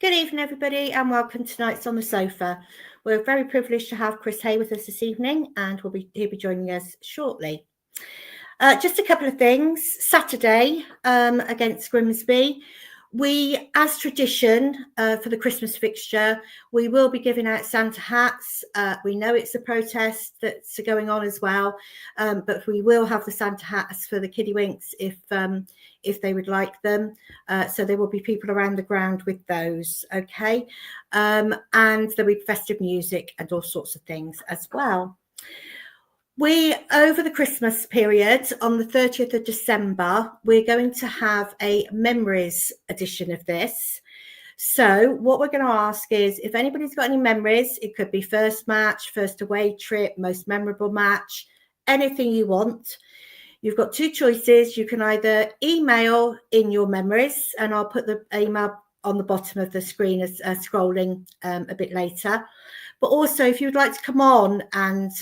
Good evening, everybody, and welcome to Nights on the Sofa. We're very privileged to have Chris Hay with us this evening, and he'll be joining us shortly. Just a couple of things. Saturday against Grimsby, we, as tradition for the Christmas fixture, we will be giving out Santa hats. We know it's a protest that's going on as well, but we will have the Santa hats for the Kiddywinks if they would like them. So there will be people around the ground with those, okay? And there'll be festive music and all sorts of things as well. We, over the Christmas period, on the 30th of December, we're going to have a memories edition of this. So what we're going to ask is if anybody's got any memories, it could be first match, first away trip, most memorable match, anything you want. You've got two choices. You can either email in your memories, and I'll put the email on the bottom of the screen as scrolling a bit later. But also, if you'd like to come on and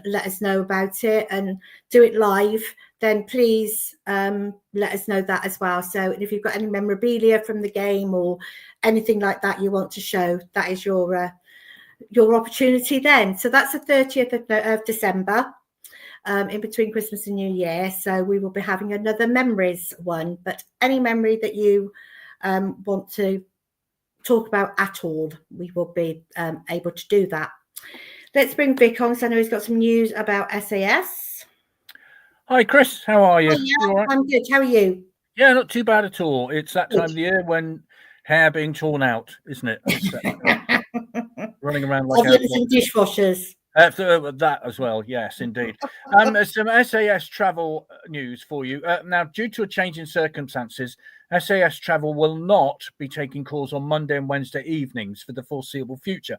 let us know about it and do it live, then please let us know that as well. So if you've got any memorabilia from the game or anything like that you want to show, that is your opportunity then. So that's the 30th of December, in between Christmas and New Year. So we will be having another memories one. But any memory that you want to talk about at all, we will be able to do that. Let's bring Vic on, so I know he's got some news about SAS. Hi Chris, how are you? Oh, yeah, right? I'm good. How are you? Yeah, not too bad at all. It's that time of the year when hair being torn out, isn't it? Running around like some dishwashers. That as well, yes, indeed. Some SAS travel news for you. Now, due to a change in circumstances, SAS Travel will not be taking calls on Monday and Wednesday evenings for the foreseeable future.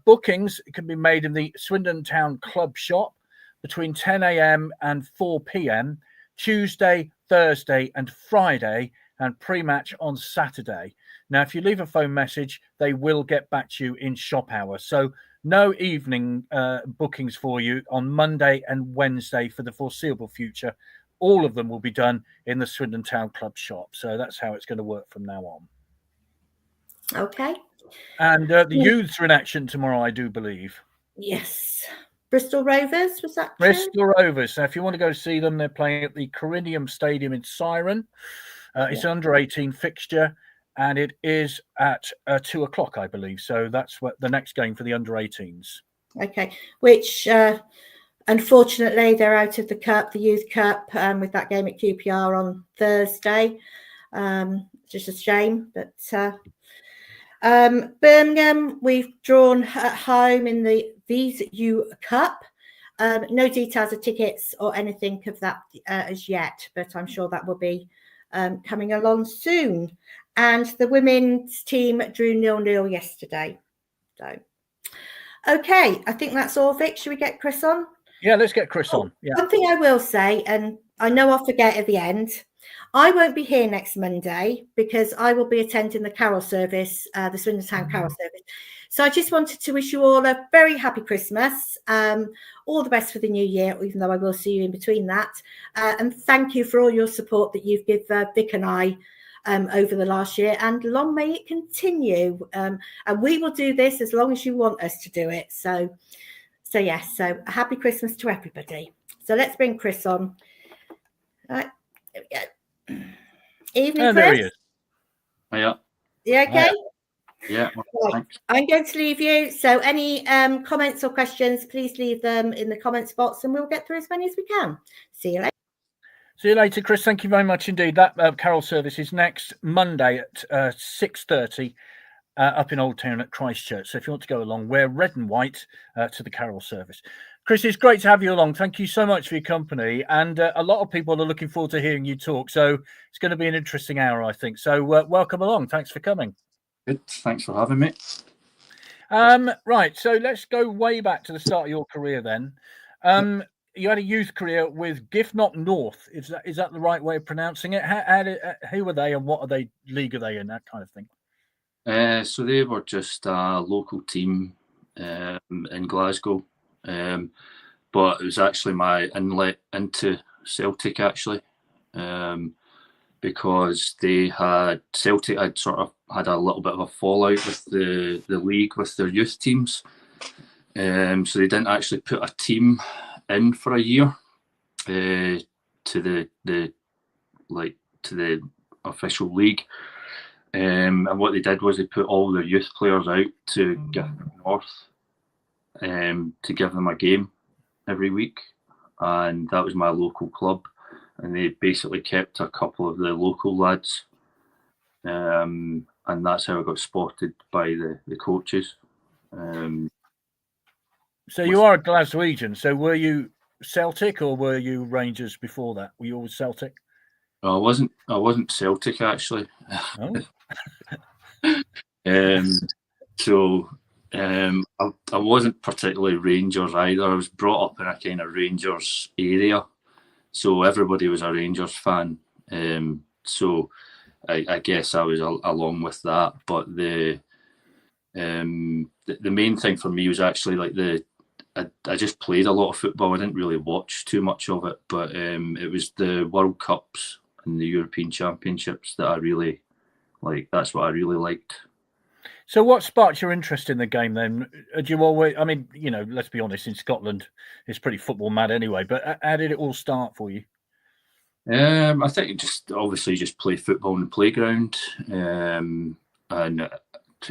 Bookings can be made in the Swindon Town Club shop between 10 a.m. and 4 p.m, Tuesday, Thursday and Friday, and pre-match on Saturday. Now, if you leave a phone message, they will get back to you in shop hours. So no evening bookings for you on Monday and Wednesday for the foreseeable future. All of them will be done in the Swindon Town Club shop. So that's how it's going to work from now on. Okay. And the youths are in action tomorrow, I do believe. Yes. Bristol Rovers, was that true? Bristol Rovers. Now, if you want to go see them, they're playing at the Corinium Stadium in Ciren. It's an under-18 fixture, and it is at 2 o'clock, I believe. So that's what the next game for the under-18s. Okay, which unfortunately they're out of the cup, the Youth Cup, with that game at QPR on Thursday. Just a shame, but Birmingham, we've drawn at home in the VSU Cup. No details of tickets or anything of that as yet, but I'm sure that will be coming along soon. And the women's team drew 0-0 yesterday. So, okay, I think that's all, Vic. Should we get Chris on? Yeah, let's get Chris on. Yeah. One thing I will say, and I know I'll forget at the end, I won't be here next Monday because I will be attending the carol service, the Swindon Town Carol Service. So I just wanted to wish you all a very happy Christmas, all the best for the new year, even though I will see you in between that. And thank you for all your support that you've given Vic and I over the last year, and long may it continue. And we will do this as long as you want us to do it. So yes, so a happy Christmas to everybody. So let's bring Chris on. All right, there we go. Evening, Chris. There he is. Yeah. You okay? Yeah. Right. I'm going to leave you. So any comments or questions, please leave them in the comments box and we'll get through as many as we can. See you later. See you later, Chris. Thank you very much indeed. That carol service is next Monday at 6:30 up in Old Town at Christchurch. So if you want to go along, wear red and white to the carol service. Chris, it's great to have you along. Thank you so much for your company. And a lot of people are looking forward to hearing you talk. So it's going to be an interesting hour, I think. So welcome along. Thanks for coming. Good. Thanks for having me. Right. So let's go way back to the start of your career then. You had a youth career with Giffnock North. Is that the right way of pronouncing it? Who were they and what league are they in? That kind of thing. So they were just a local team in Glasgow. But it was actually my inlet into Celtic, actually. because Celtic had sort of had a little bit of a fallout with the league with their youth teams. So they didn't actually put a team in for a year to the official league. And what they did was they put all their youth players out to Gifford North to give them a game every week, and that was my local club. And they basically kept a couple of the local lads, and that's how I got spotted by the coaches. So you are a Glaswegian. So were you Celtic or were you Rangers before that? Were you always Celtic? I wasn't Celtic actually. Oh. I wasn't particularly Rangers either. I was brought up in a kind of Rangers area, so everybody was a Rangers fan. So I guess I was along with that. But the main thing for me was actually like I just played a lot of football. I didn't really watch too much of it, but it was the World Cups and the European Championships that I really like. That's what I really liked. So what sparked your interest in the game then? Did you always, I mean, you know, let's be honest, in Scotland, it's pretty football mad anyway, but how did it all start for you? I think obviously just play football in the playground, and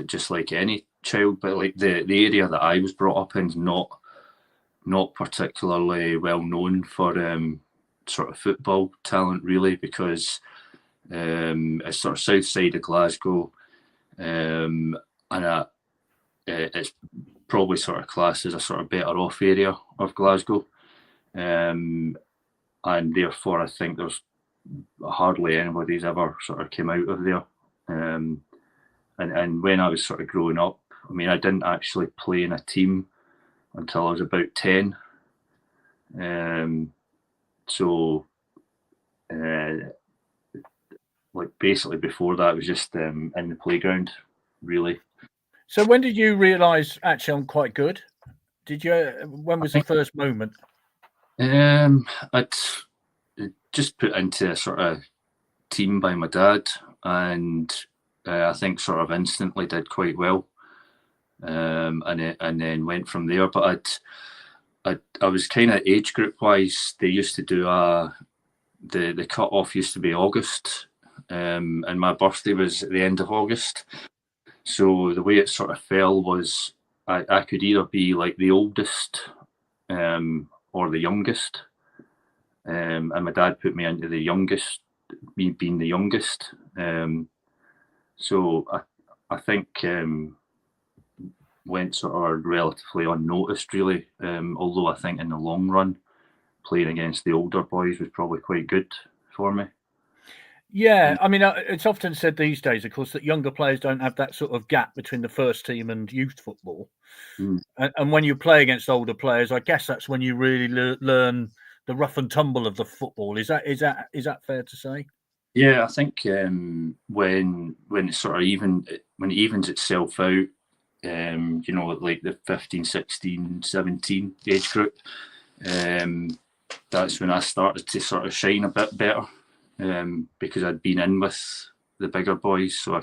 just like any child, but like the area that I was brought up in is not particularly well known for sort of football talent really, because it's sort of south side of Glasgow, and it's probably sort of classed as a sort of better off area of Glasgow, and therefore I think there's hardly anybody's ever sort of came out of there. And when I was sort of growing up, I mean, I didn't actually play in a team until I was about 10. Like basically before that, it was just in the playground, really. So when did you realise actually I'm quite good? When was the first moment? I'd just put into a sort of team by my dad, and I think sort of instantly did quite well, and then went from there. But I was kind of age group wise. They used to do the cut off used to be August, and my birthday was at the end of August. So the way it sort of fell was I could either be like the oldest or the youngest. And my dad put me into the youngest, me being the youngest. So I think went sort of relatively unnoticed, really. Although I think in the long run, playing against the older boys was probably quite good for me. Yeah, I mean, it's often said these days, of course, that younger players don't have that sort of gap between the first team and youth football. And when you play against older players, I guess that's when you really learn the rough and tumble of the football. Is that fair to say? Yeah, I think when it's sort of when it evens itself out, you know, like the 15, 16, 17 age group, that's when I started to sort of shine a bit better, because I'd been in with the bigger boys, so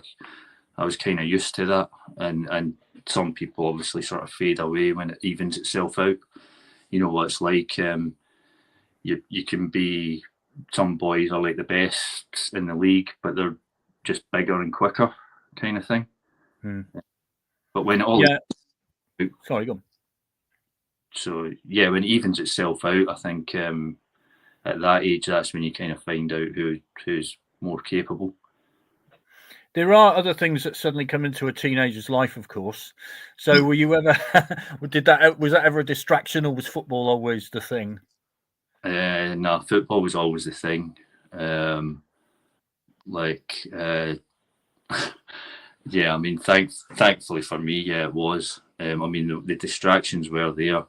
I was kind of used to that. And some people obviously sort of fade away when it evens itself out. You know what it's like. You can be, some boys are like the best in the league, but they're just bigger and quicker, kind of thing. But when it all sorry, go on. So yeah, when it evens itself out, I think at that age, that's when you kind of find out who's more capable. There are other things that suddenly come into a teenager's life, of course. So were you ever was that ever a distraction, or was football always the thing? No, football was always the thing. Yeah, I mean, thankfully for me, yeah, it was. I mean, the distractions were there,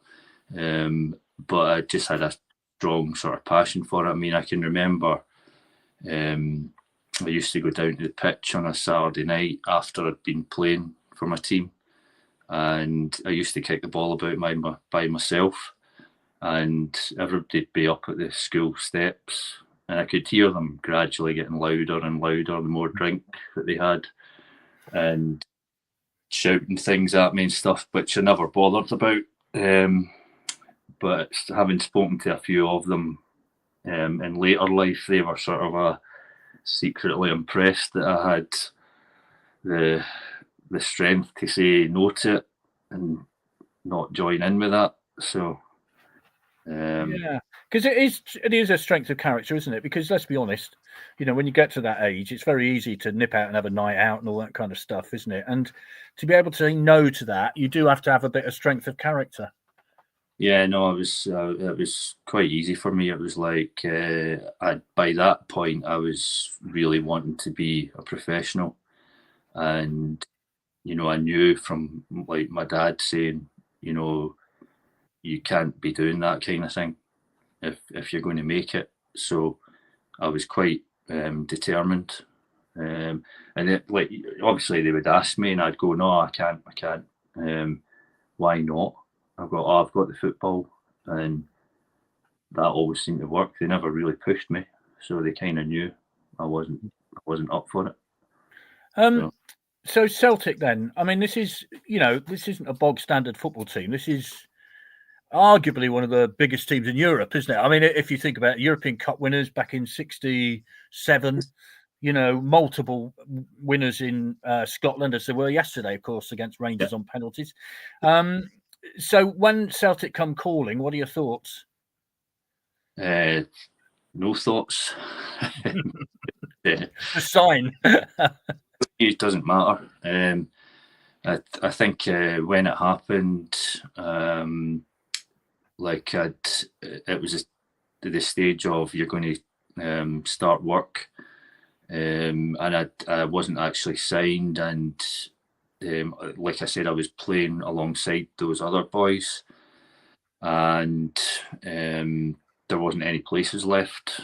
but I just had a strong sort of passion for it. I mean, I can remember I used to go down to the pitch on a Saturday night after I'd been playing for my team, and I used to kick the ball about by myself, and everybody'd be up at the school steps and I could hear them gradually getting louder and louder the more drink that they had, and shouting things at me and stuff, which I never bothered about. But having spoken to a few of them in later life, they were sort of secretly impressed that I had the strength to say no to it and not join in with that. So yeah, because it is a strength of character, isn't it? Because let's be honest, when you get to that age, it's very easy to nip out and have a night out and all that kind of stuff, isn't it? And to be able to say no to that, you do have to have a bit of strength of character. Yeah, no, it was quite easy for me. It was like by that point I was really wanting to be a professional, and I knew from like my dad saying, you can't be doing that kind of thing if you're going to make it. So I was quite determined, and like obviously they would ask me, and I'd go, no, I can't. Why not? I've got the football, and that always seemed to work. They never really pushed me, so they kind of knew I wasn't up for it. So Celtic, then. I mean, this isn't a bog standard football team. This is arguably one of the biggest teams in Europe, isn't it? I mean, if you think about European Cup winners back in '67, multiple winners in Scotland, as there were yesterday, of course, against Rangers on penalties. So when Celtic come calling, what are your thoughts? No thoughts. A sign. It doesn't matter. I think when it happened, it was the stage of you're going to start work, and I wasn't actually signed, and like I said, I was playing alongside those other boys, and there wasn't any places left.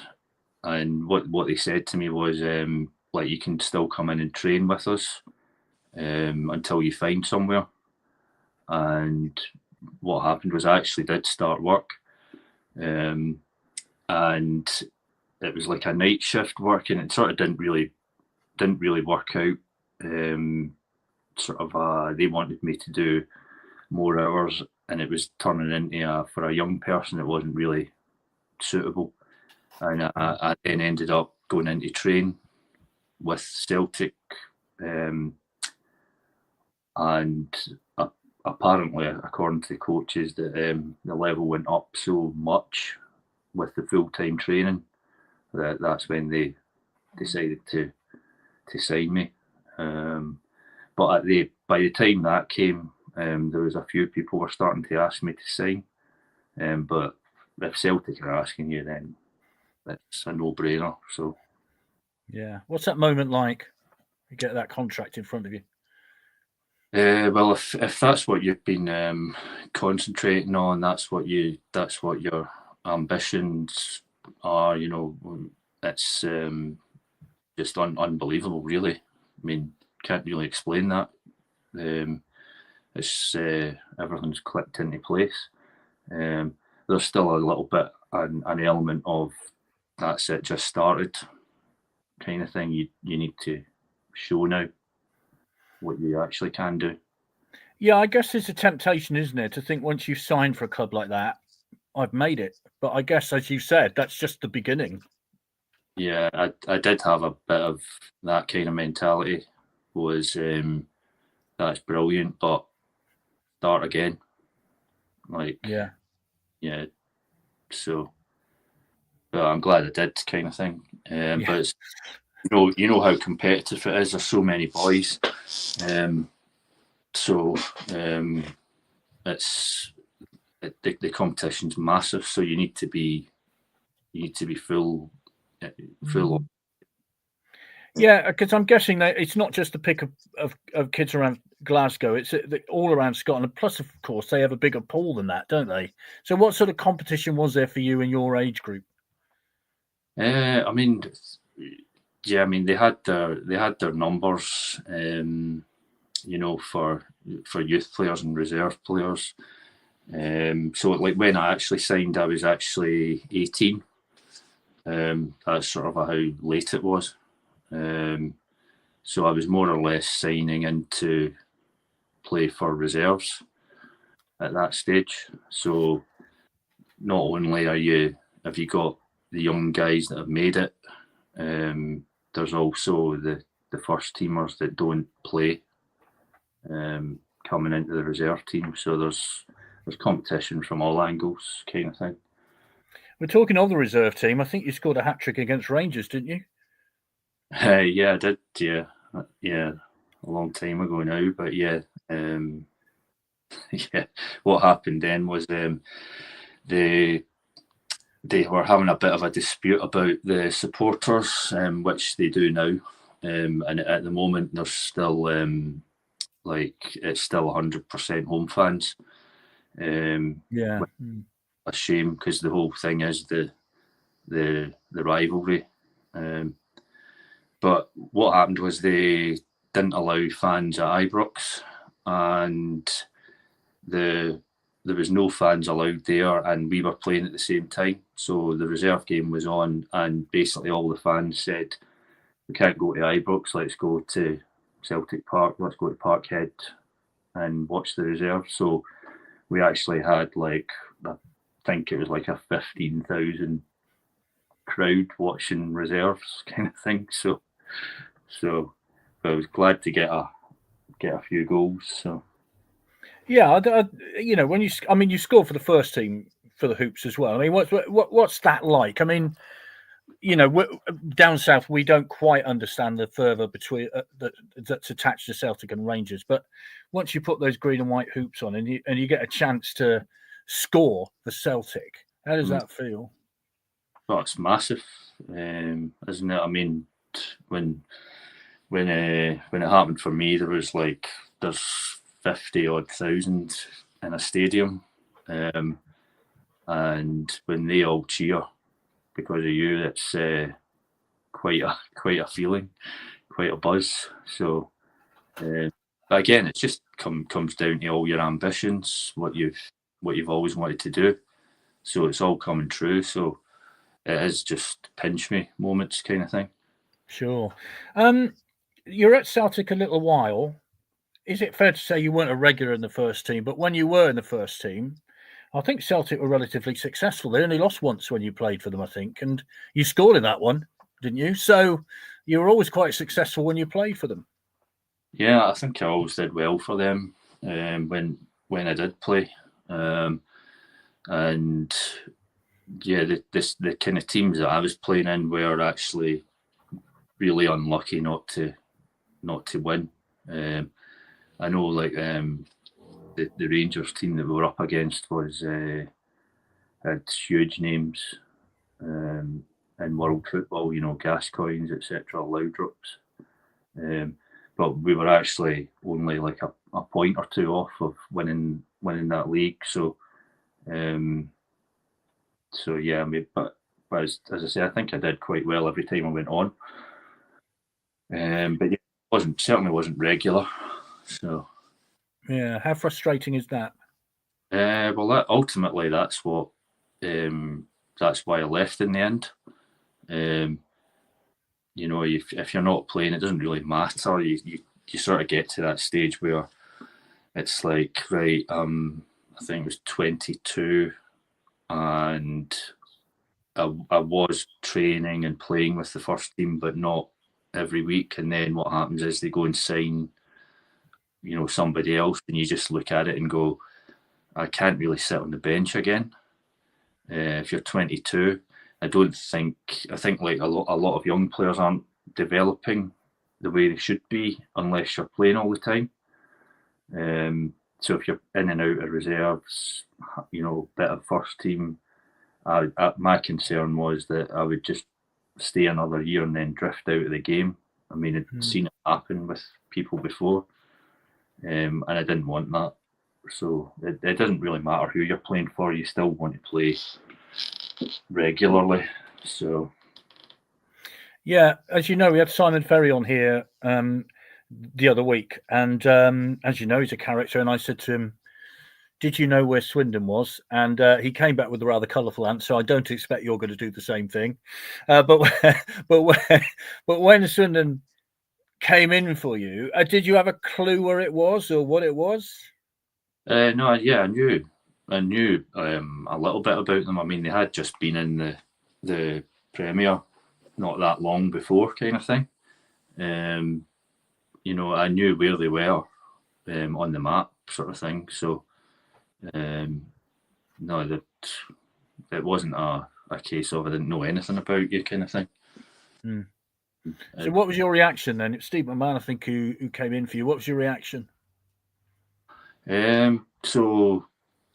And what they said to me was, you can still come in and train with us until you find somewhere. And what happened was I actually did start work, and it was like a night shift work, and it sort of didn't really work out. They wanted me to do more hours, and it was turning into for a young person it wasn't really suitable, and I then ended up going into train with Celtic, and apparently, according to the coaches, that the level went up so much with the full-time training that's when they decided to sign me. But by the time that came, there was a few people were starting to ask me to sign. But if Celtic are asking you, then it's a no-brainer. So, yeah, what's that moment like? You get that contract in front of you. Well, if that's what you've been concentrating on, that's what your ambitions are. It's just unbelievable, really. I mean, can't really explain that. It's everything's clicked into place. There's still a little bit an element of that's it, just started kind of thing. You need to show now what you actually can do. Yeah, I guess it's a temptation, isn't it, to think once you've signed for a club like that, I've made it. But I guess, as you said, that's just the beginning. Yeah, I did have a bit of that kind of mentality. Was that's brilliant, but start again. Yeah. So, but I'm glad I did, kind of thing. But it's, you know how competitive it is. There's so many boys, it's the competition's massive. So you need to be full. Yeah, because I'm guessing that it's not just the pick of kids around Glasgow, it's all around Scotland. Plus, of course, they have a bigger pool than that, don't they? So what sort of competition was there for you in your age group? I mean, they had their numbers, for youth players and reserve players. So like when I actually signed, I was actually 18. That's sort of how late it was. So I was more or less signing in to play for reserves at that stage. So not only have you got the young guys that have made it, there's also the first teamers that don't play coming into the reserve team. So there's competition from all angles, kind of thing. We're talking of the reserve team. I think you scored a hat-trick against Rangers, didn't you? Yeah, I did. Yeah, a long time ago now. But yeah, yeah. What happened then was they were having a bit of a dispute about the supporters, which they do now. And at the moment, there's still it's still 100% home fans. Yeah, a shame because the whole thing is the rivalry. But what happened was they didn't allow fans at Ibrox, and there was no fans allowed there, and we were playing at the same time. So the reserve game was on, and basically all the fans said, "We can't go to Ibrox. Let's go to Celtic Park. Let's go to Parkhead and watch the reserve." So we actually had I think it was like a 15,000 crowd watching reserves kind of thing. So I was glad to get a few goals. So yeah. When you scored for the first team for the Hoops as well. I mean, what's that like? I mean, down south we don't quite understand the fervour between that's attached to Celtic and Rangers, but once you put those green and white hoops on and you get a chance to score for Celtic, how does that feel? Well, it's massive, isn't it? I mean, when it happened for me, there's 50 odd thousand in a stadium, and when they all cheer because of you, it's quite a feeling, quite a buzz. So, but again, it just comes down to all your ambitions, what you've always wanted to do. So it's all coming true. So it is just pinch me moments kind of thing. Sure. You're at Celtic a little while. Is it fair to say you weren't a regular in the first team, but when you were in the first team, I think Celtic were relatively successful. They only lost once when you played for them, I think, and you scored in that one, didn't you? So you were always quite successful when you played for them. Yeah, I think I always did well for them when I did play, and yeah, the kind of teams that I was playing in were actually really unlucky not to win. I know, the Rangers team that we were up against had huge names in world football, Gascoignes, etc., Laudrups. But we were actually only like a point or two off of winning that league. So, yeah, but as I say, I think I did quite well every time I went on. But yeah, certainly wasn't regular. So yeah, how frustrating is that? Well, ultimately that's what that's why I left in the end. If you're not playing, it doesn't really matter. You sort of get to that stage where it's like, right, I think it was 22, and I was training and playing with the first team, but not every week. And then what happens is they go and sign, somebody else, and you just look at it and go, I can't really sit on the bench again. If you're 22, I think like a lot of young players aren't developing the way they should be unless you're playing all the time. So if you're in and out of reserves, bit of first team, my concern was that I would just stay another year and then drift out of the game. I mean, I'd seen it happen with people before, and I didn't want that. So it doesn't really matter who you're playing for, you still want to play regularly. So yeah, as you know, we had Simon Ferry on here the other week, and as you know, he's a character, and I said to him, did you know where Swindon was? And he came back with a rather colourful answer. I don't expect you're going to do the same thing. But when Swindon came in for you, did you have a clue where it was or what it was? No, yeah, I knew a little bit about them. I mean, they had just been in the Premier not that long before, kind of thing. You know, I knew where they were on the map, sort of thing. So, no, that it wasn't a case of I didn't know anything about you, kind of thing. So, what was your reaction then? It's Steve McMahon, I think, who came in for you. What was your reaction? So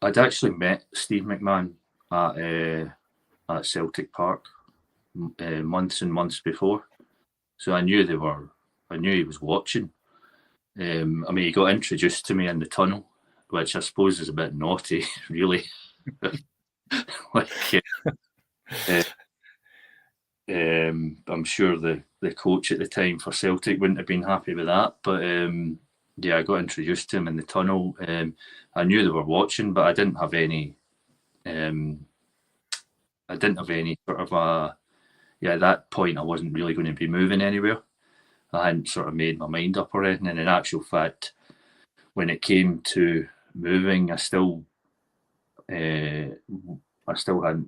I'd actually met Steve McMahon at Celtic Park months and months before, so I knew he was watching. I mean, he got introduced to me in the tunnel, which I suppose is a bit naughty, really. I'm sure the coach at the time for Celtic wouldn't have been happy with that, but yeah, I got introduced to him in the tunnel. I knew they were watching, but I didn't have any sort of at that point I wasn't really going to be moving anywhere. I hadn't sort of made my mind up or anything, and in actual fact, when it came to moving, I still hadn't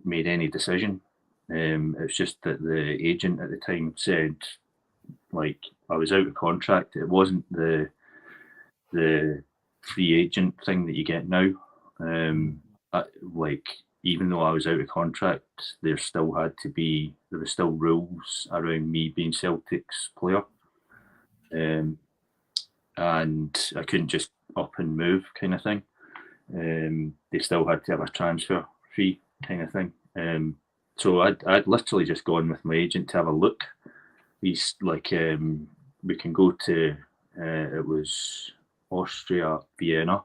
made any decision. It's just that the agent at the time said, like, I was out of contract. It wasn't the free agent thing that you get now. Like, even though I was out of contract, there were still rules around me being Celtic's player. And I couldn't just up and move, kind of thing. They still had to have a transfer fee, kind of thing. So I'd literally just gone with my agent to have a look. He's like, we can go to, it was Austria, Vienna,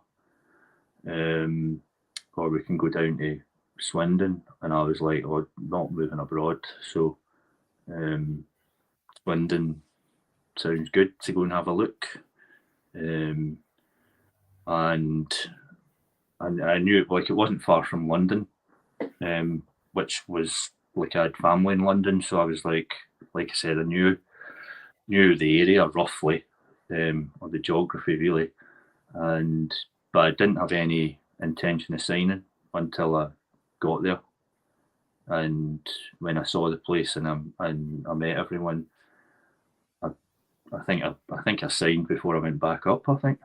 or we can go down to Swindon. And I was like, oh, not moving abroad. So Swindon sounds good to go and have a look. And I knew it, like, it wasn't far from London, which was like, I had family in London, so I was like I said, I knew the area roughly, or the geography really, but I didn't have any intention of signing until I got there. And when I saw the place and I met everyone, I think I signed before I went back up, I think.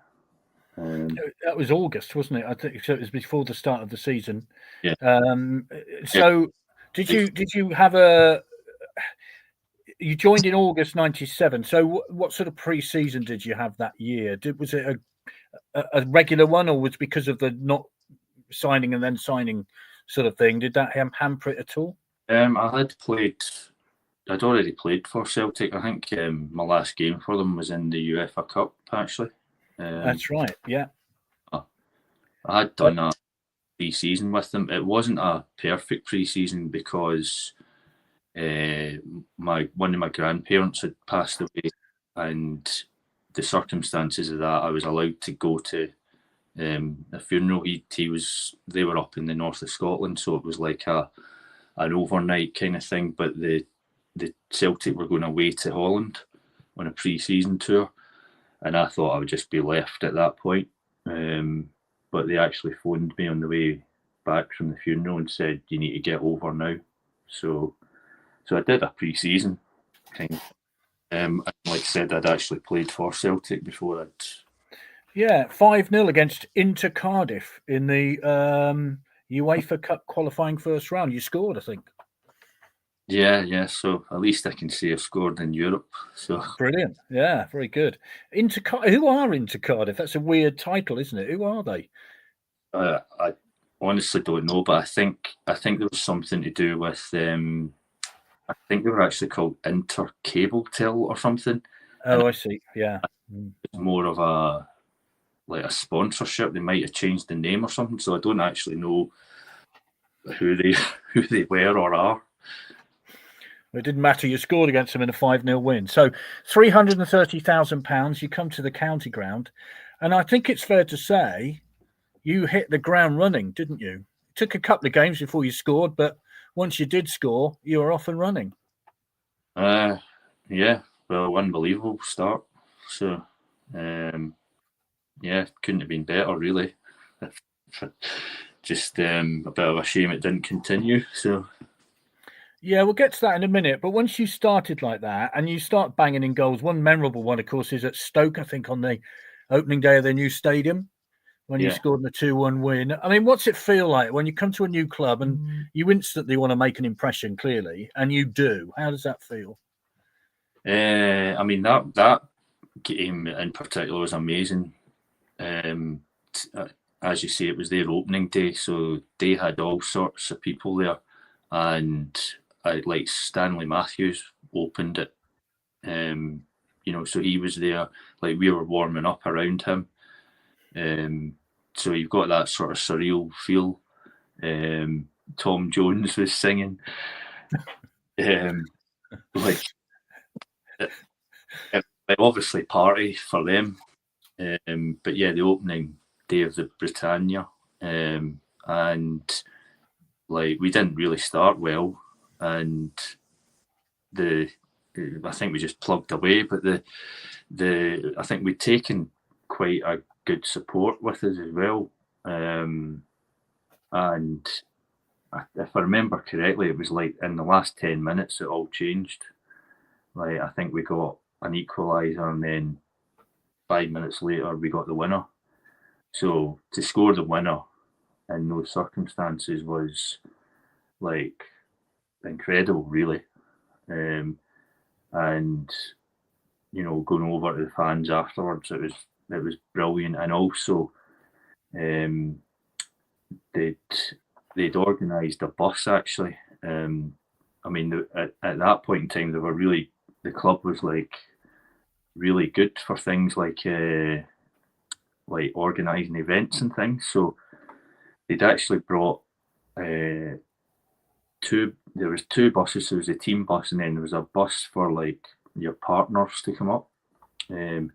That was August, wasn't it? I think so. It was before the start of the season. Yeah. So did you have you joined in August '97? So what sort of pre-season did you have that year? Was it a regular one, or was it because of the not signing and then signing sort of thing? Did that hamper it at all? I'd already played for Celtic. I think my last game for them was in the UEFA Cup, actually. That's right, yeah. I had done a pre-season with them. It wasn't a perfect pre-season because one of my grandparents had passed away, and the circumstances of that, I was allowed to go to a funeral. They were up in the north of Scotland, so it was like an overnight kind of thing. But the Celtic were going away to Holland on a pre-season tour, and I thought I would just be left at that point. But they actually phoned me on the way back from the funeral and said, you need to get over now. So I did a pre-season kind of. And like I said, I'd actually played for Celtic before that. Yeah, 5-0 against Inter Cardiff in the UEFA Cup qualifying first round. You scored, I think. Yeah. So at least I can say I've scored in Europe. So brilliant. Yeah, very good. Who are Inter Cardiff? That's a weird title, isn't it? Who are they? I honestly don't know, but I think there was something to do with I think they were actually called Inter Cabletel or something. Oh, I see. Yeah, it's more of a sponsorship. They might have changed the name or something. So I don't actually know who they were or are. It didn't matter. You scored against them in a 5-0 win. So £330,000. You come to the county ground, and I think it's fair to say you hit the ground running, didn't you? It took a couple of games before you scored, but once you did score, you were off and running. Yeah, well, unbelievable start. So, yeah, couldn't have been better, really. Just a bit of a shame it didn't continue. So, yeah, we'll get to that in a minute. But once you started like that and you start banging in goals, one memorable one, of course, is at Stoke, I think, on the opening day of their new stadium, when you scored in a 2-1 win. I mean, what's it feel like when you come to a new club and you instantly want to make an impression, clearly, and you do? How does that feel? I mean, that game in particular was amazing. As you say, it was their opening day, so they had all sorts of people there, and like Stanley Matthews opened it. So he was there. Like, we were warming up around him. So you've got that sort of surreal feel. Tom Jones was singing. Like, obviously party for them. But yeah, the opening day of the Britannia, and like, we didn't really start well, and I think we just plugged away. But I think we'd taken quite a good support with us as well, and if I remember correctly, it was like in the last 10 minutes it all changed. Like, I think we got an equaliser, and then 5 minutes later we got the winner. So to score the winner in those circumstances was like incredible, really. And going over to the fans afterwards, it was brilliant. And also, they'd organised a bus, actually. I mean, at that point in time, the club was like really good for things like organising events and things. So they'd actually brought there was two buses. There was a team bus, and then there was a bus for like your partners to come up. And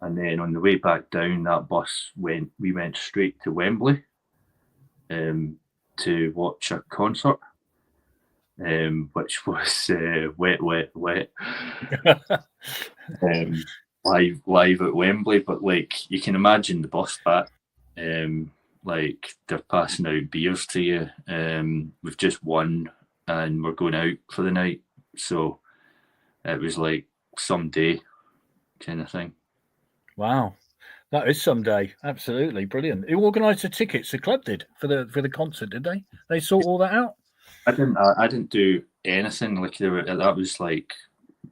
then on the way back down, that bus we went straight to Wembley to watch a concert, which was wet, live at Wembley. But like, you can imagine the bus back, like, they're passing out beers to you. We've just won and we're going out for the night. So it was like some day kind of thing. Wow, that is some day. Absolutely brilliant. Who organised the tickets? The club did for the concert, did they? They sort all that out? I didn't do anything. Like, that was like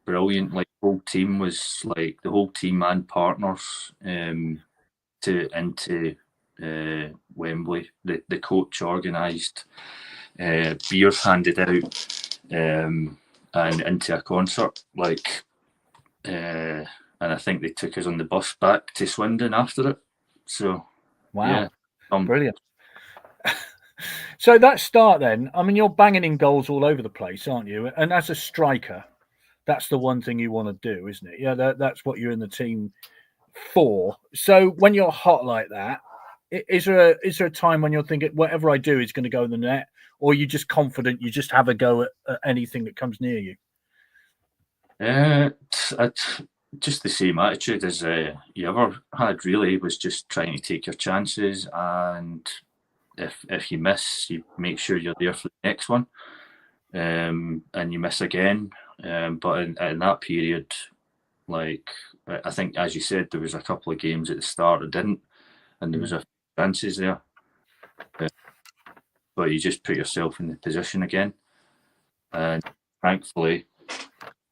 brilliant. Like, the whole team and partners into Wembley. The coach organised beers handed out, and into a concert. Like, and I think they took us on the bus back to Swindon after it. So, wow, yeah, brilliant. So that start then, I mean, you're banging in goals all over the place, aren't you? And as a striker, that's the one thing you want to do, isn't it? Yeah, that's what you're in the team for. So when you're hot like that, is there a time when you're thinking, whatever I do is going to go in the net, or are you just confident you just have a go at anything that comes near you? Just the same attitude as you ever had, really. Was just trying to take your chances, and if you miss, you make sure you're there for the next one, and you miss again. But in that period, like, I think, as you said, there was a couple of games at the start that didn't, and there was a few chances there. But you just put yourself in the position again, and thankfully,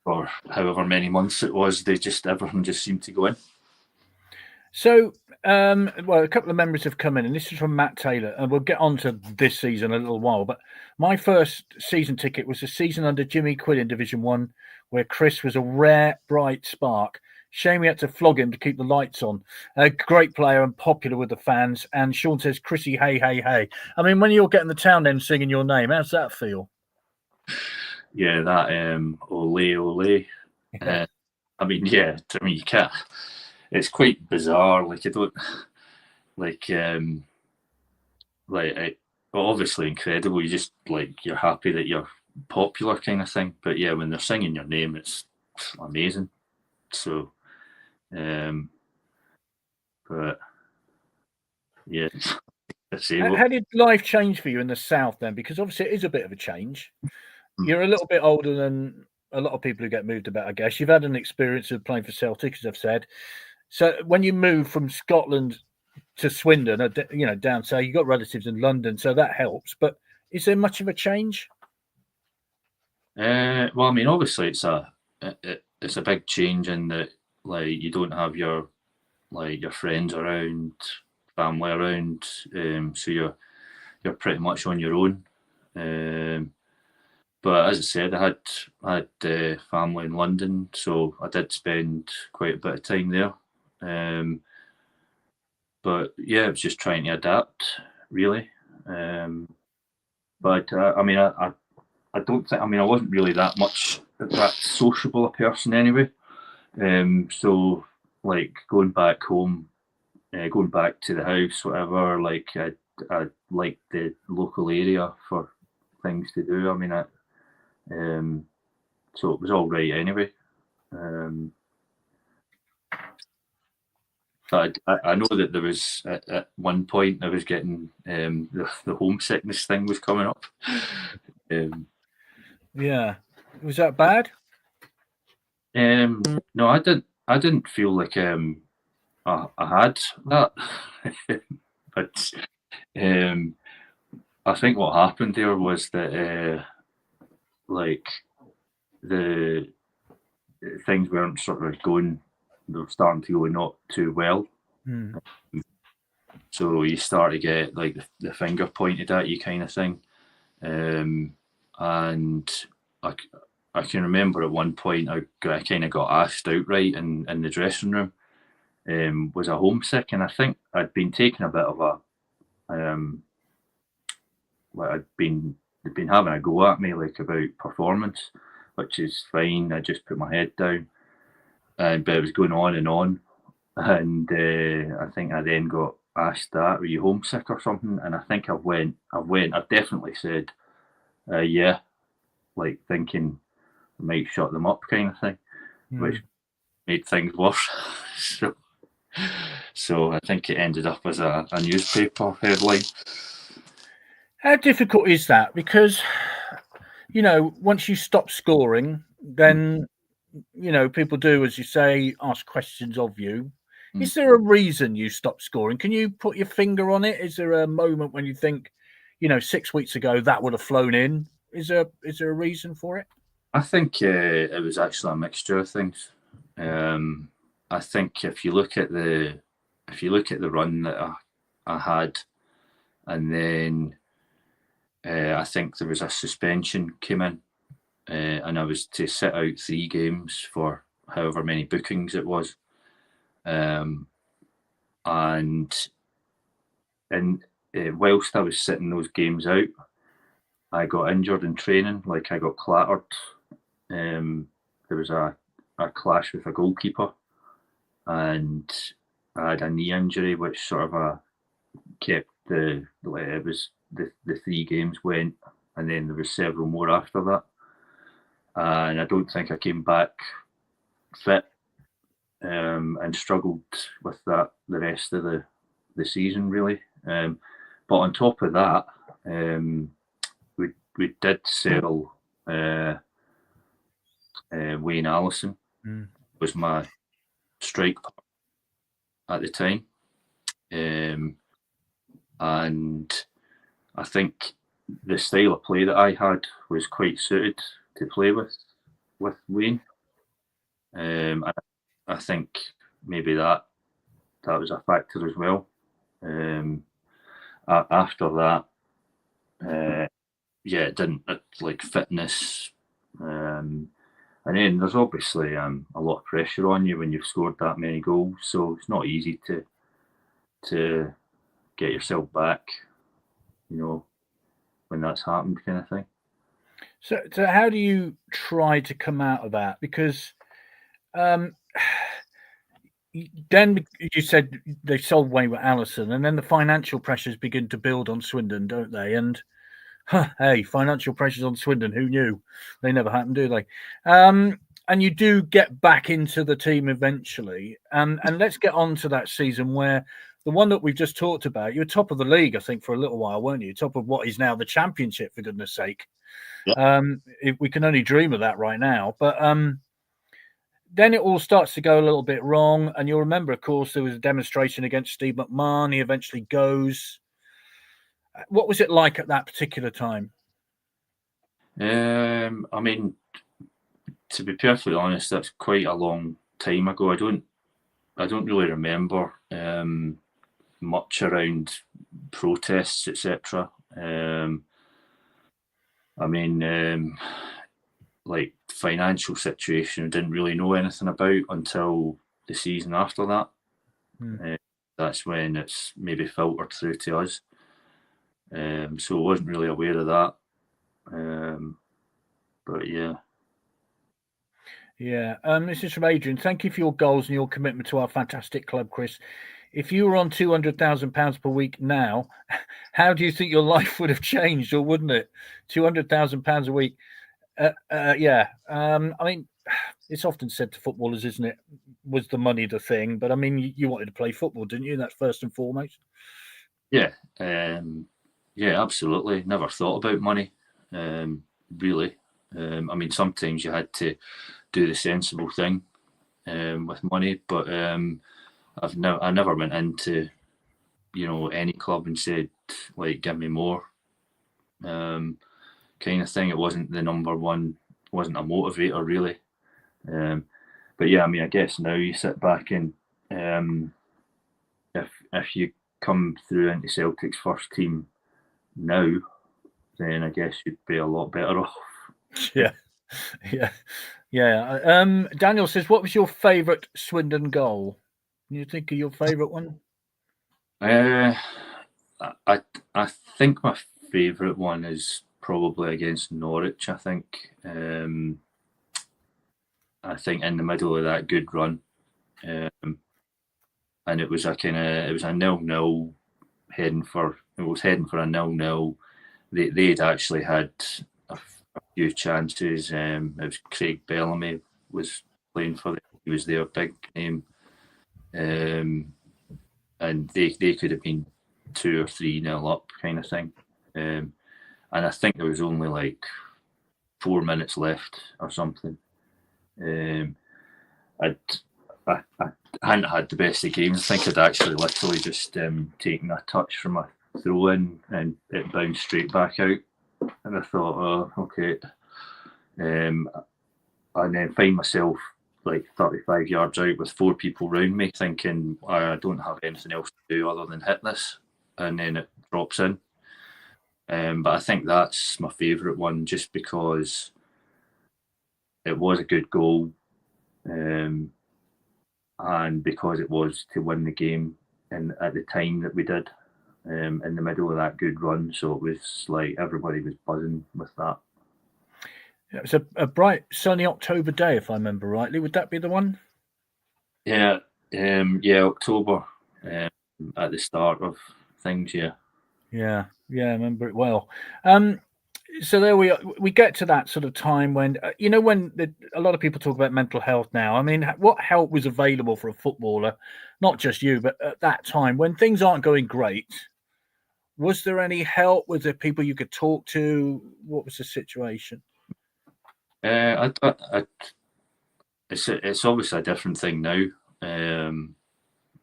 for however many months it was, everything just seemed to go in. So, a couple of members have come in, and this is from Matt Taylor, and we'll get on to this season in a little while. But my first season ticket was the season under Jimmy Quinn in Division 1, where Chris was a rare, bright spark. Shame we had to flog him to keep the lights on. A great player and popular with the fans. And Sean says, Chrissy, hey, hey, hey. I mean, when you're getting the town then singing your name, how's that feel? Yeah, that ole, ole. I mean, you can't. It's quite bizarre. Like, I don't like. well, obviously incredible. You just you're happy that you're popular kind of thing. But yeah, when they're singing your name, it's amazing. So, but yeah, How did life change for you in the South then? Because obviously it is a bit of a change. You're a little bit older than a lot of people who get moved about, I guess. You've had an experience of playing for Celtic, as I've said. So when you move from Scotland to Swindon, down south, you've got relatives in London, so that helps. But is there much of a change? Well, I mean, obviously it's a big change in that you don't have your friends around, family around, so you're pretty much on your own. But as I said, I had family in London, so I did spend quite a bit of time there. But yeah, it was just trying to adapt, really. But I mean, I don't think. I mean, I wasn't really that sociable a person anyway. So going back home, going back to the house, whatever. I liked the local area for things to do. I mean, so it was all right anyway. But I know that there was at one point I was getting the homesickness thing was coming up. Yeah, was that bad? No, I didn't feel like I had that, but I think what happened there was that the things weren't sort of going. They were starting to go not too well. So you start to get the finger pointed at you kind of thing. And I can remember at one point I kind of got asked outright in the dressing room, was I homesick? And I think I'd been taking a bit of a, they'd been having a go at me about performance, which is fine. I just put my head down, but it was going on, and I think I then got asked that, were you homesick or something? And I think I've definitely said, yeah, thinking I might shut them up kind of thing, which made things worse. So I think it ended up as a newspaper headline. How difficult is that? Because, once you stop scoring, then, people do, as you say, ask questions of you. Is there a reason you stopped scoring? Can you put your finger on it? Is there a moment when you think, 6 weeks ago that would have flown in? Is there a reason for it? I think it was actually a mixture of things. I think if you look at the run that I had, and then I think there was a suspension came in, and I was to sit out 3 games for however many bookings it was. And whilst I was sitting those games out, I got injured in training. I got clattered. There was a clash with a goalkeeper, and I had a knee injury, which sort of kept it was the 3 games went, and then there was several more after that. And I don't think I came back fit, and struggled with that the rest of the season, really. But on top of that, we did sell Wayne Allison, was my strike partner at the time. And I think the style of play that I had was quite suited to play with Wayne. And I think maybe that was a factor as well. After that, it didn't fitness. And then there's obviously a lot of pressure on you when you've scored that many goals, so it's not easy to get yourself back, when that's happened, kind of thing. So how do you try to come out of that? Because then you said they sold Wayward Allison, and then the financial pressures begin to build on Swindon, don't they? And hey, financial pressures on Swindon, who knew? They never happen, do they? And you do get back into the team eventually. And let's get on to that season where the one that we've just talked about, you were top of the league, I think, for a little while, weren't you? Top of what is now the Championship, for goodness sake. Yeah. We can only dream of that right now. But then it all starts to go a little bit wrong. And you'll remember, of course, there was a demonstration against Steve McMahon. He eventually goes. What was it like at that particular time? I mean, to be perfectly honest, that's quite a long time ago. I don't really remember much around protests, etc. I mean, like financial situation, I didn't really know anything about until the season after that. That's when it's maybe filtered through to us. So I wasn't really aware of that. But yeah. Yeah. This is from Adrian. Thank you for your goals and your commitment to our fantastic club, Chris. If you were on £200,000 per week now, how do you think your life would have changed, or wouldn't it? £200,000 a week. Yeah. I mean, it's often said to footballers, isn't it? Was the money the thing? But I mean, you wanted to play football, didn't you? That's first and foremost. Yeah. Yeah, absolutely. Never thought about money, really. I mean, sometimes you had to do the sensible thing with money, but I never went into, any club and said, like, give me more, kind of thing. It wasn't the number one, wasn't a motivator really. But yeah, I mean, I guess now you sit back and if you come through into Celtic's first team now, then I guess you'd be a lot better off. Yeah. Daniel says, what was your favourite Swindon goal? Can you think of your favourite one? I think my favourite one is probably against Norwich. I think in the middle of that good run, and it was a 0-0 heading for a 0-0. They'd actually had a few chances. It was Craig Bellamy was playing for them. He was their big name, and they could have been 2 or 3-0 up, kind of thing. And I think there was only like 4 minutes left or something. I hadn't had the best of games. I think I'd actually literally just taken a touch from a throw in and it bounced straight back out. And I thought, oh, okay. And then find myself like 35 yards out with 4 people round me, thinking I don't have anything else to do other than hit this. And then it drops in. But I think that's my favourite one, just because it was a good goal, and because it was to win the game and at the time that we did, in the middle of that good run. So it was like everybody was buzzing with that. It was a bright, sunny October day, if I remember rightly. Would that be the one? Yeah, October, at the start of things. Yeah, I remember it well. So there we get to that sort of time when when a lot of people talk about mental health now. I mean, what help was available for a footballer, not just you, but at that time when things aren't going great? Was there any help? Was there people you could talk to? What was the situation? It's obviously a different thing now,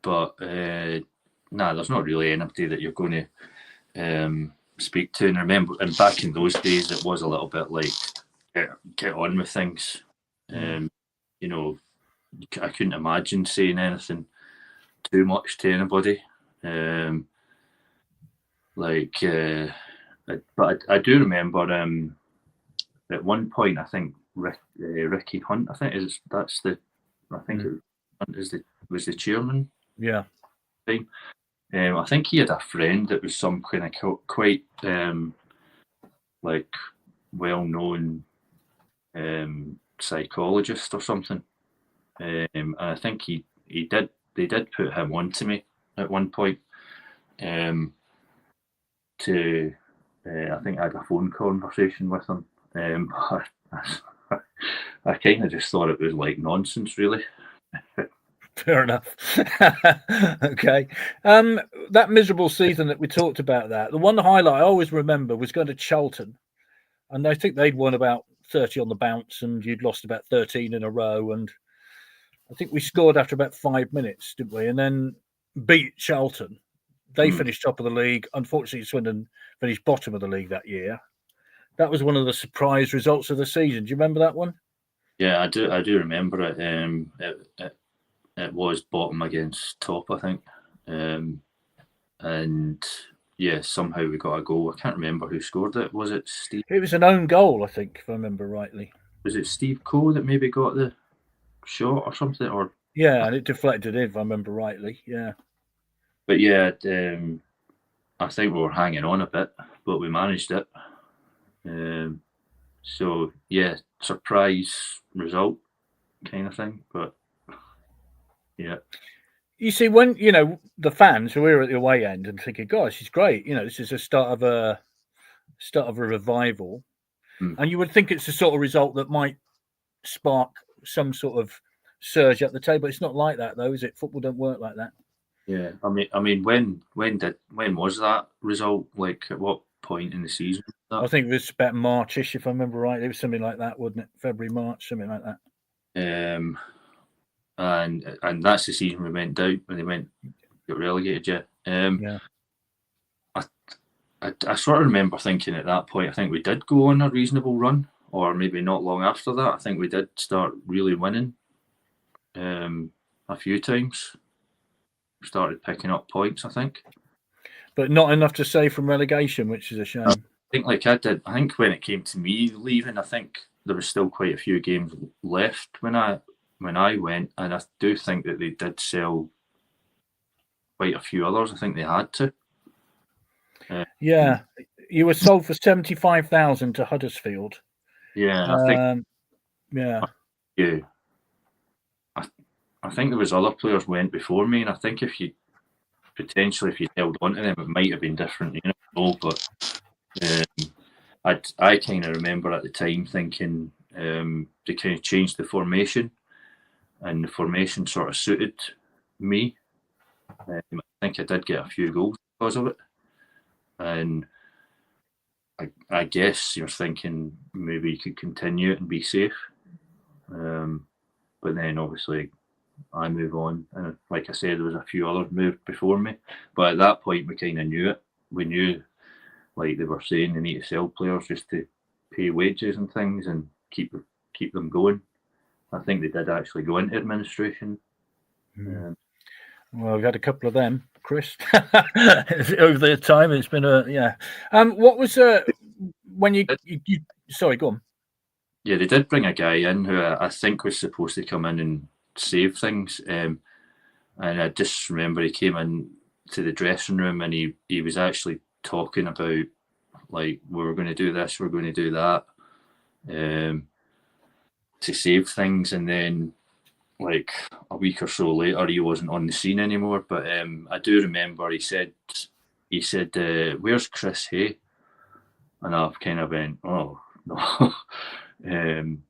but there's not really anybody that you're going to speak to. And remember, and back in those days, it was a little bit like get on with things. I couldn't imagine saying anything too much to anybody. But I do remember at one point, I think Ricky Hunt, was the chairman. Yeah. Thing. I think he had a friend that was some kind of quite well-known psychologist or something, and I think he did they did put him on to me at one point. To I think I had a phone conversation with him. I kind of just thought it was like nonsense, really. Fair enough. Okay. That miserable season that we talked about, the one highlight I always remember was going to Charlton, and I think they'd won about 30 on the bounce, and you'd lost about 13 in a row, and I think we scored after about 5 minutes, didn't we? And then beat Charlton. They finished top of the league. Unfortunately, Swindon finished bottom of the league that year. That was one of the surprise results of the season. Do you remember that one? Yeah, I do remember it. It was bottom against top, I think. And yeah, somehow we got a goal. I can't remember who scored it. Was it Steve? It was an own goal, I think, if I remember rightly. Was it Steve Coe that maybe got the shot or something? Or yeah, and it deflected, if I remember rightly. Yeah. But yeah, I think we were hanging on a bit, but we managed it. So yeah, surprise result kind of thing. But yeah. You see, when the fans who were at the away end and thinking, "Gosh, it's great," this is a start of a revival, and you would think it's the sort of result that might spark some sort of surge at the table. It's not like that, though, is it? Football don't work like that. Yeah, I mean, when was that result? Like, at what point in the season? I think it was about Marchish, if I remember right. It was something like that, wasn't it? February, March, something like that. And that's the season we went down when they got relegated. Yeah. I sort of remember thinking at that point, I think we did go on a reasonable run, or maybe not long after that. I think we did start really winning a few times. Started picking up points, I think. But not enough to save from relegation, which is a shame. I think when it came to me leaving, I think there was still quite a few games left when I went, and I do think that they did sell quite a few others. I think they had to. Yeah, you were sold for 75,000 to Huddersfield. Yeah, I think. Yeah. Yeah. I think there was other players went before me, and I think if you held on to them, it might have been different. You know, but I kind of remember at the time thinking they kind of changed the formation, and the formation sort of suited me. I think I did get a few goals because of it, and I guess you're thinking maybe you could continue it and be safe, but then obviously I move on, and like I said, there was a few others moved before me, but at that point we kind of knew it. We knew, like they were saying, they need to sell players just to pay wages and things and keep them going. I think they did actually go into administration. Well, we've had a couple of them, Chris, over the time. It's been what was when you sorry, go on. Yeah, they did bring a guy in who I think was supposed to come in and save things, and I just remember he came in to the dressing room and he was actually talking about, like, we're going to do this, we're going to do that, to save things, and then like a week or so later he wasn't on the scene anymore. But I do remember he said where's Chris Hay? And I've kind of went, oh no. And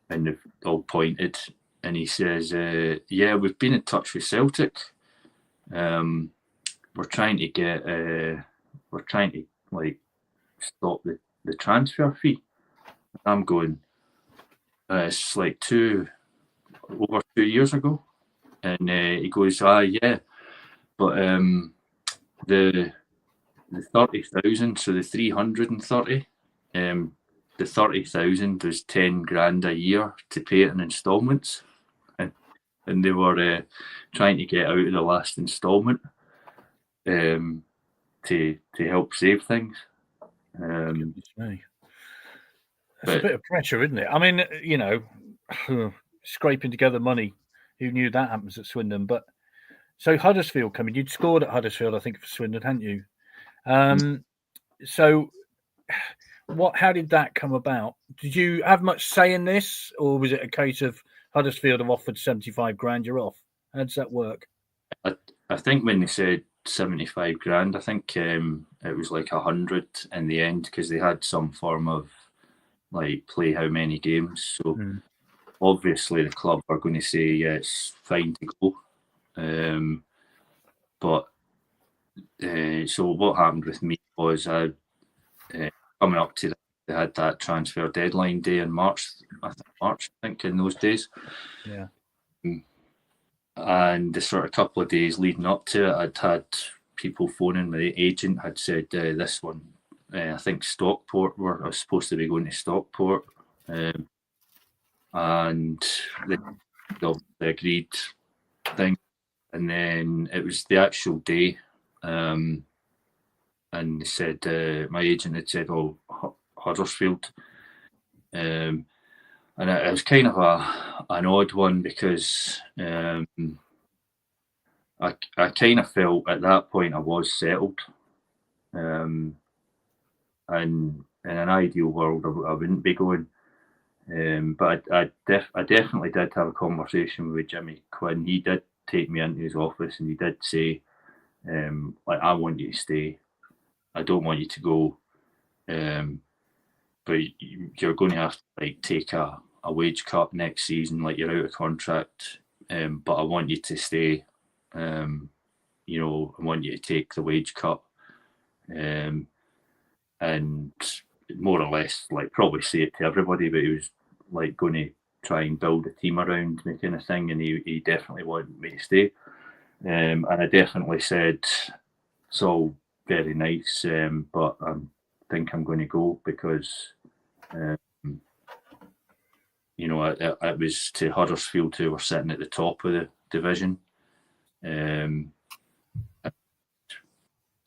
they've all pointed, and he says, yeah, we've been in touch with Celtic. We're trying to like stop the transfer fee. I'm going, it's like over 2 years ago. And he goes, yeah, but the 30,000, so the 330, the 30,000 was 10 grand a year to pay it in installments, and they were trying to get out of the last installment to help save things. It's a bit of pressure, isn't it? I mean, scraping together money. Who knew that happens at Swindon? But so Huddersfield coming, you'd scored at Huddersfield, I think, for Swindon, hadn't you? So how did that come about? Did you have much say in this, or was it a case of Huddersfield have offered 75 grand, you're off? How does that work? I think when they said 75 grand, I think it was like 100 in the end because they had some form of like play how many games. So obviously the club are going to say, yeah, it's fine to go. But so what happened with me was coming up to they had that transfer deadline day in March, I think in those days. Yeah. And the sort of couple of days leading up to it, I'd had people phoning. My agent had said this one, I think Stockport I was supposed to be going to Stockport, and they agreed thing. And then it was the actual day, and they said my agent had said, "Oh, Huddersfield," and it was kind of an odd one because I kind of felt at that point I was settled, and in an ideal world I wouldn't be going. But I definitely did have a conversation with Jimmy Quinn. He did take me into his office and he did say, like, I want you to stay. I don't want you to go. But you're going to have to like take a wage cut next season, like you're out of contract. But I want you to stay. You know, I want you to take the wage cut. And more or less, like, probably say it to everybody, but he was like going to try and build a team around me kind of thing, and he definitely wanted me to stay. And I definitely said, it's all very nice, but I think I'm going to go because, you know, it was to Huddersfield, who were sitting at the top of the division. They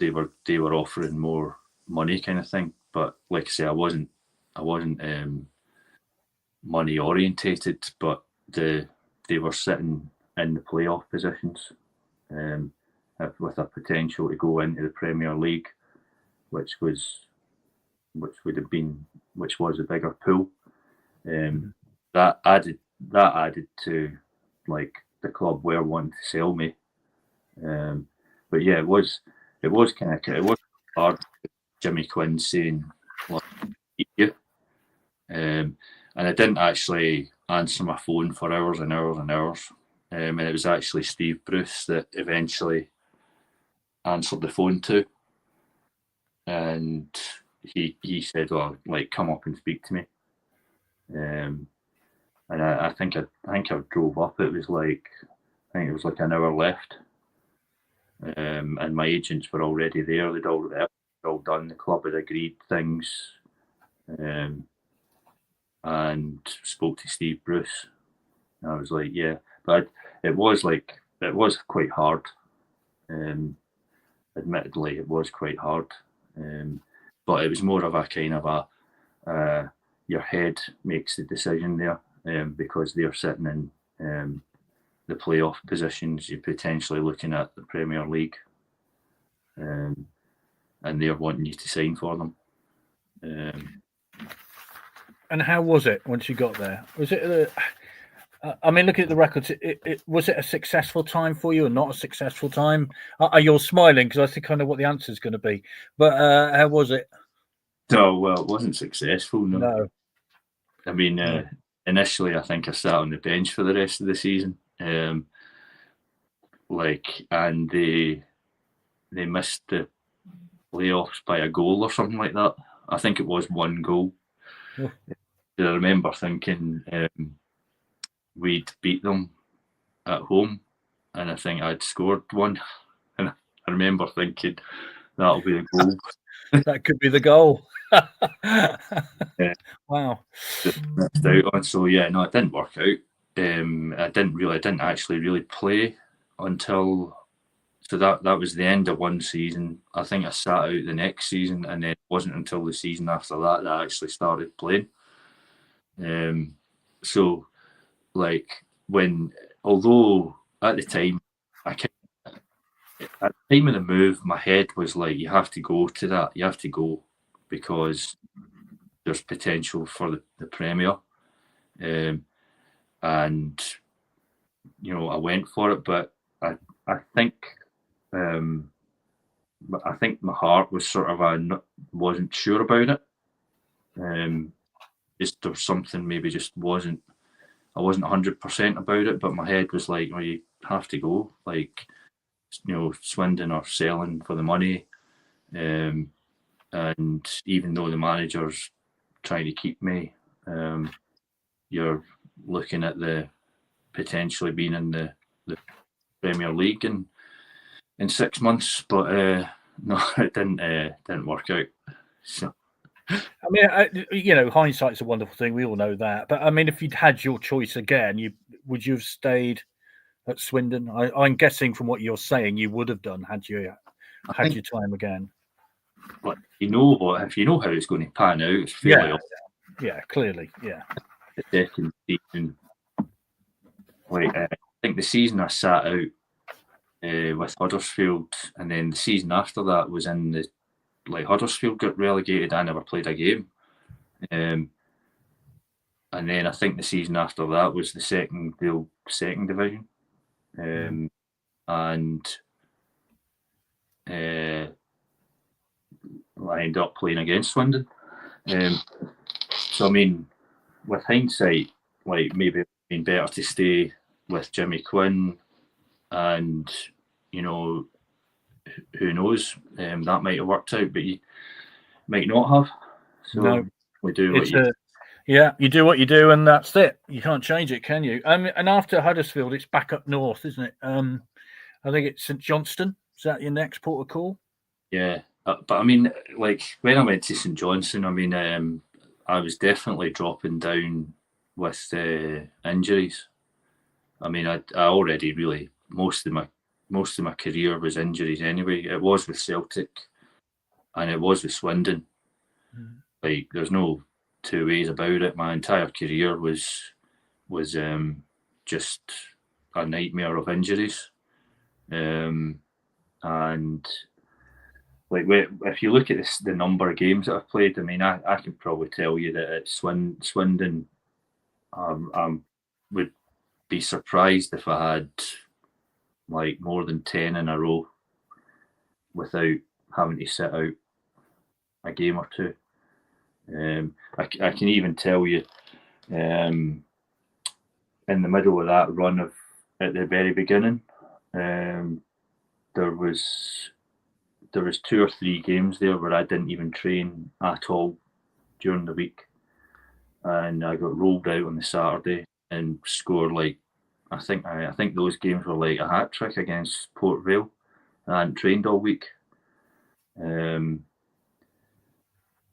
were offering more money, kind of thing. But like I say, I wasn't money orientated, but they were sitting in the playoff positions, with a potential to go into the Premier League, which was a bigger pool. That added to like the club were wanting to sell me. But yeah, it was hard. Jimmy Quinn saying, "Well, you," and I didn't actually answer my phone for hours and hours and hours. And it was actually Steve Bruce that eventually answered the phone to, and he said, "Oh, like, come up and speak to me." And I think I drove up. It was like an hour left, and my agents were already there. They'd all done. The club had agreed things, and spoke to Steve Bruce. And I was like, yeah, but it was quite hard. Admittedly, it was quite hard, but it was more of a kind of your head makes the decision there, because they're sitting in the playoff positions. You're potentially looking at the Premier League, and they're wanting you to sign for them. And how was it once you got there? Was it I mean, looking at the records, was it a successful time for you or not a successful time? You're smiling because I think I know what the answer is going to be. But how was it? No, well, it wasn't successful. No. I mean, initially, I think I sat on the bench for the rest of the season. And they missed the playoffs by a goal or something like that. I think it was one goal. Oh. I remember thinking we'd beat them at home, and I think I'd scored one. And I remember thinking that'll be the goal. That could be the goal. Yeah. Wow. Just missed out on. So yeah, no, it didn't work out. I didn't actually really play until, so that was the end of one season. I think I sat out the next season, and then it wasn't until the season after that I actually started playing. So like although at the time at the time of the move, my head was like, you have to go to that. You have to go because there's potential for the Premier. And, you know, I went for it, but I think my heart was sort of wasn't sure about it. Just there was something maybe just wasn't. I wasn't 100% about it, but my head was like, "Well, you have to go." Like, Swindon are selling for the money, and even though the manager's trying to keep me, you're looking at the potentially being in the Premier League in 6 months, but no, it didn't work out. So. I mean, hindsight's a wonderful thing. We all know that. But I mean, if you'd had your choice again, would you have stayed at Swindon? I'm guessing from what you're saying, you would have done had you had your time again. But if you know how it's going to pan out, it's fairly obvious. Yeah, clearly, yeah. The second season, I think the season I sat out with Huddersfield, and then the season after that was in the Huddersfield got relegated. I never played a game, and then I think the season after that was the second division, and I ended up playing against Swindon. So I mean, with hindsight, maybe it'd been better to stay with Jimmy Quinn, and who knows, that might have worked out, but you might not have. So no, we do you do what you do, and that's it. You can't change it, can you? And after Huddersfield, it's back up north, isn't it? I think it's St Johnstone. Is that your next port of call? Yeah, but I mean, when I went to St Johnstone, I mean, I was definitely dropping down with injuries. I mean, I already really most of my career was injuries anyway. It was with Celtic, and it was with Swindon. There's no two ways about it. My entire career was just a nightmare of injuries, and if you look at the number of games that I've played, I mean, I can probably tell you that at Swindon, would be surprised if I had more than 10 in a row without having to sit out a game or two. I can even tell you, in the middle of that run at the very beginning, there was 2 or 3 games there where I didn't even train at all during the week, and I got rolled out on the Saturday and scored I think those games were like a hat trick against Port Vale. I hadn't trained all week, and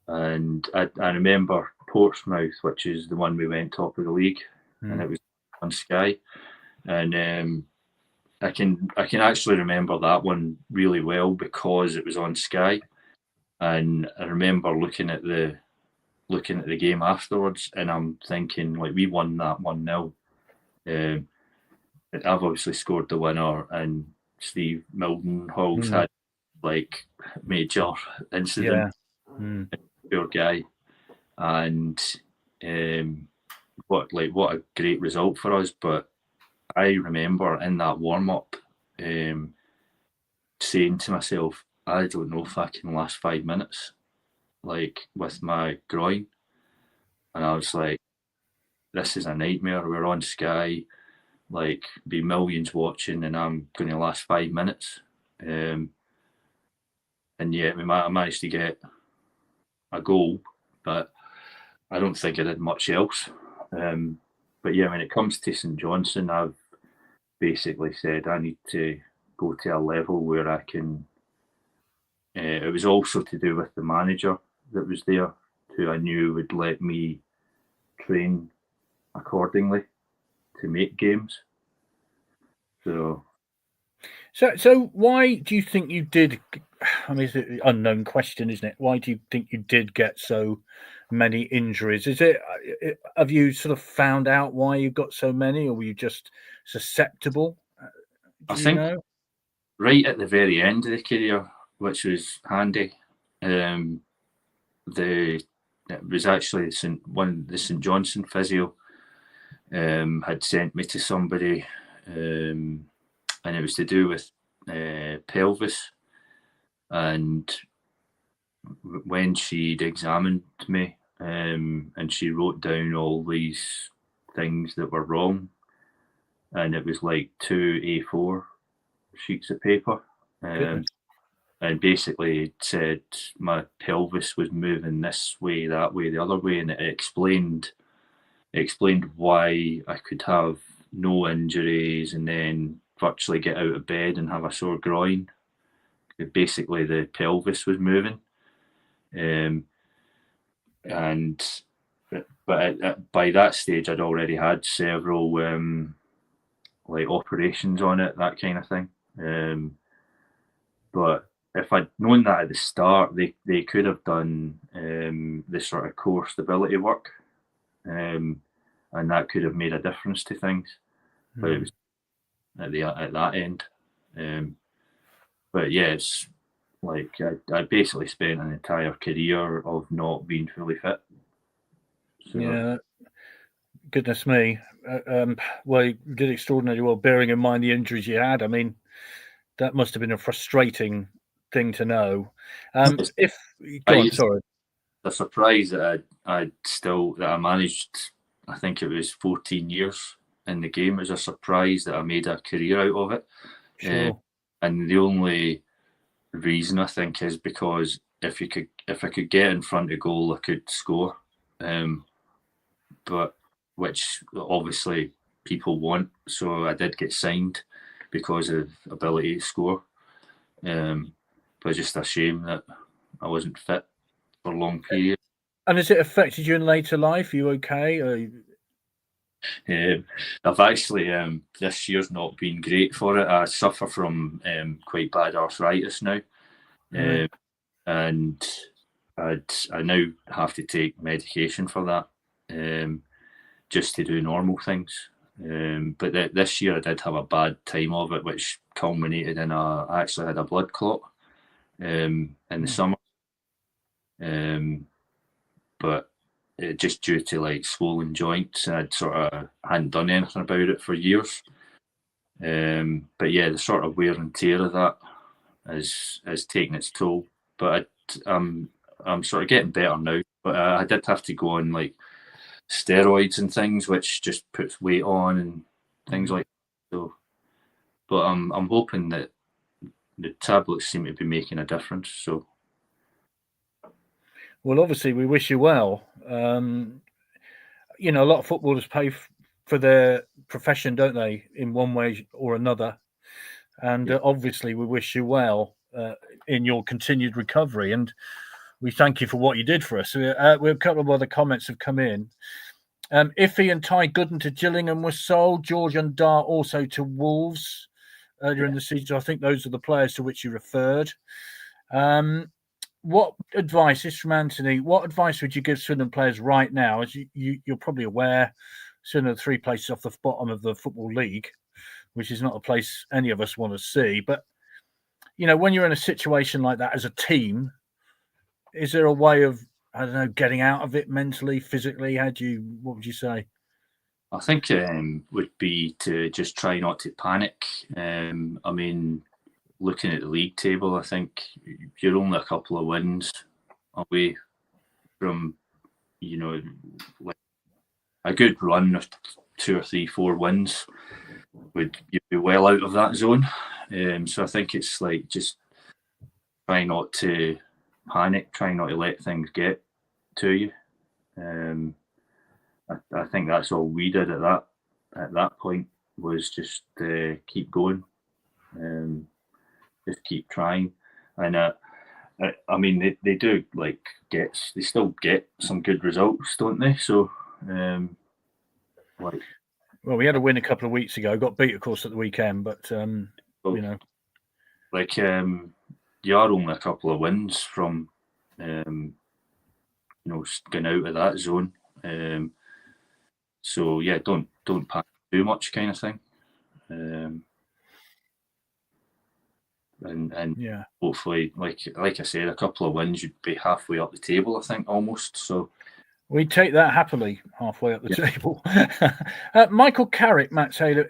I remember Portsmouth, which is the one we went top of the league, and it was on Sky, and I can actually remember that one really well because it was on Sky, and I remember looking at the game afterwards, and I'm thinking we won that 1-0. I've obviously scored the winner, and Steve Mildenhall's had major incident. Poor guy, and what a great result for us. But I remember in that warm up saying to myself, I don't know if I can last 5 minutes, with my groin, and I was like, this is a nightmare. We're on Sky. Be millions watching, and I'm going to last 5 minutes. And yet I managed to get a goal, but I don't think I did much else. But yeah, when it comes to St Johnstone, I've basically said I need to go to a level where I can. It was also to do with the manager that was there, who I knew would let me train accordingly to make games. So why do you think you did? I mean, it's an unknown question, isn't it? Why do you think you did get so many injuries? Have you sort of found out why you got so many, or were you just susceptible? I think right at the very end of the career, which was handy, it was actually the St Johnstone physio had sent me to somebody and it was to do with pelvis. And when she'd examined me, and she wrote down all these things that were wrong, and it was like 2 A4 sheets of paper. And basically it said my pelvis was moving this way, that way, the other way, and it explained why I could have no injuries and then virtually get out of bed and have a sore groin. Basically, the pelvis was moving, but by that stage, I'd already had several like operations on it, that kind of thing. But if I'd known that at the start, they could have done this sort of core stability work, and that could have made a difference to things. But it was at that end. But yeah, it's like I basically spent an entire career of not being fully fit. So, yeah, goodness me. Well, you did extraordinarily well, bearing in mind the injuries you had. I mean, that must have been a frustrating thing to know. If go on, sorry. The surprise that I managed, I think it was 14 years in the game, was a surprise that I made a career out of it. Sure. And the only reason I think is because if I could get in front of goal, I could score. But which obviously people want, so I did get signed because of ability to score. But just a shame that I wasn't fit for a long period. And has it affected you in later life? Are you okay? I've actually this year's not been great for it. I suffer from quite bad arthritis now, Right. and I now have to take medication for that, just to do normal things. But this year I did have a bad time of it, which culminated in I actually had a blood clot in the summer. But just due to like swollen joints, and I hadn't done anything about it for years. But yeah, the sort of wear and tear of that has taken its toll. But I'm sort of getting better now. But I did have to go on like steroids and things, which just puts weight on and things like that. So, but I'm hoping that the tablets seem to be making a difference. So. Well, obviously, we wish you well. You know, a lot of footballers pay for their profession, don't they, in one way or another? And obviously, we wish you well in your continued recovery. And we thank you for what you did for us. We have a couple of other comments have come in. Iffy and Ty Gooden to Gillingham were sold. George and Dart also to Wolves earlier in the season. I think those are the players to which you referred. What advice, this is from Anthony, what advice would you give Swindon players right now? As you're probably aware, Swindon are 3 places off the bottom of the Football League, which is not a place any of us want to see. But, you know, when you're in a situation like that as a team, is there a way of, I don't know, getting out of it mentally, physically? What would you say? I think would be to just try not to panic. I mean, looking at the league table, I think you're only a couple of wins away from, you know, like a good run of 2 or 3, 4 wins would you'd be well out of that zone. So I think it's like just try not to panic, try not to let things get to you. I think that's all we did at that point, was just keep going, just keep trying. And I mean they do like they still get some good results, don't they? So like, well, we had a win a couple of weeks ago, got beat of course at the weekend, but you know, like you are only a couple of wins from you know, getting out of that zone. So yeah, don't panic too much, kind of thing. And yeah, hopefully, like I said, a couple of wins, you'd be halfway up the table, I think, almost. So we take that happily, halfway up the table. Michael Carrick, Matt Taylor.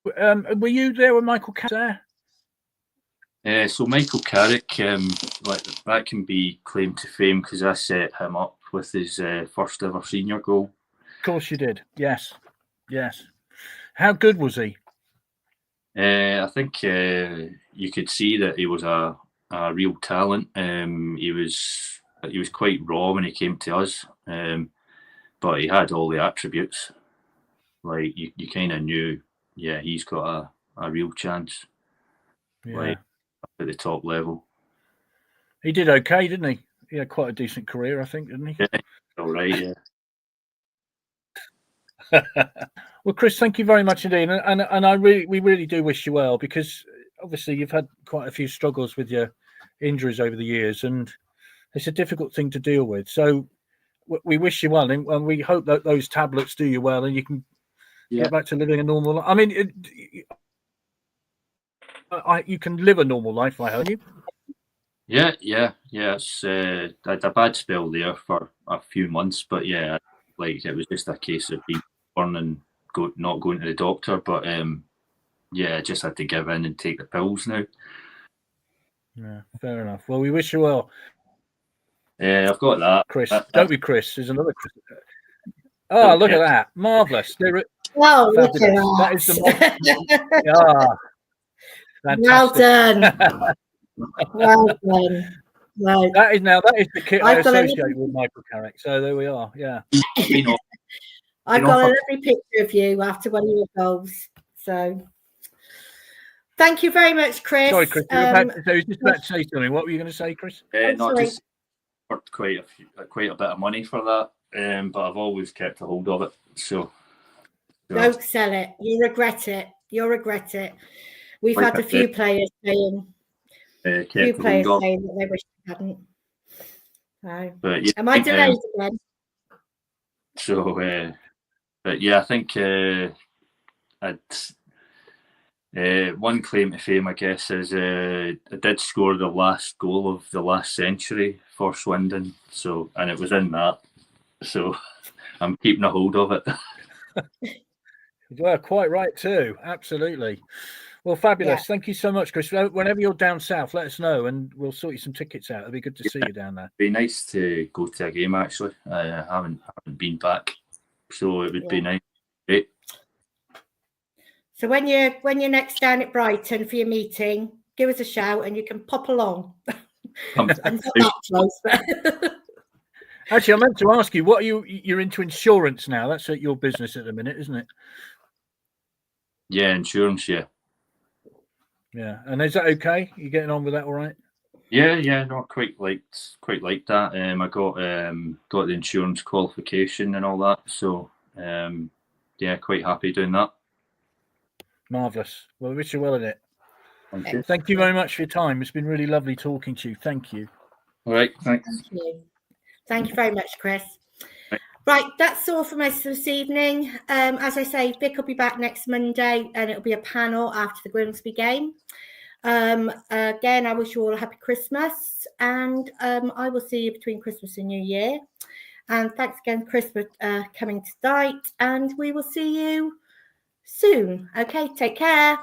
Were you there when Michael Carrick there? So Michael Carrick, like that can be claimed to fame because I set him up with his first ever senior goal. Of course you did. Yes. How good was he? I think you could see that he was a real talent. He was quite raw when he came to us, but he had all the attributes. Like you kind of knew, yeah, he's got a real chance. Yeah. Like at the top level. He did okay, didn't he? He had quite a decent career, I think, didn't he? Yeah, all right, yeah. Well, Chris, thank you very much indeed, and we really do wish you well, because obviously you've had quite a few struggles with your injuries over the years, and it's a difficult thing to deal with. So we wish you well, and we hope that those tablets do you well, and you can get back to living a normal life. I mean, you can live a normal life, I hope. Yeah. It's I had a bad spell there for a few months, but yeah, like it was just a case of being born and not going to the doctor. But yeah, I just had to give in and take the pills now. Yeah, fair enough. Well, we wish you well. Yeah, I've got that. Chris, don't be Chris. There's another Chris. Oh, Okay. look at that! Marvelous. Oh, look at That is that. Well done. Well done. Right. That is the kit I I've got associate with Michael Carrick. So there we are. Yeah. I've got a lovely picture of you after one of your goals. So thank you very much, Chris. Sorry, Chris. You were just about to say something. What were you going to say, Chris? Not just quite a bit of money for that, but I've always kept a hold of it. So don't sell it. You'll regret it. We've had a few players saying that they wish they hadn't. So, but yeah, am I delayed again? So, but yeah, I think one claim to fame, I guess, is I did score the last goal of the last century for Swindon. So, and it was in that. So, I'm keeping a hold of it. Well, quite right too. Absolutely. Well, fabulous. Yeah. Thank you so much, Chris. Whenever you're down south, let us know and we'll sort you some tickets out. It'd be good to see you down there. It'd be nice to go to a game, actually. I haven't been back, so it would be nice. Great. So when you're next down at Brighton for your meeting, give us a shout and you can pop along. And not that close, but Actually, I meant to ask you, what are you're into insurance now? That's your business at the minute, isn't it? Yeah, insurance, yeah. Yeah, and is that okay? You getting on with that all right? Yeah, no, quite liked that. I got the insurance qualification and all that, so yeah, quite happy doing that. Marvellous. Well, I wish you well in it. Thank you. Thank you very much for your time. It's been really lovely talking to you. Thank you. All right, thanks. Thank you very much, Chris. Right, that's all from us this evening. As I say, Vic will be back next Monday and it'll be a panel after the Grimsby game. Again, I wish you all a happy Christmas and I will see you between Christmas and New Year. And thanks again, Chris, for coming tonight, and we will see you soon. Okay, take care.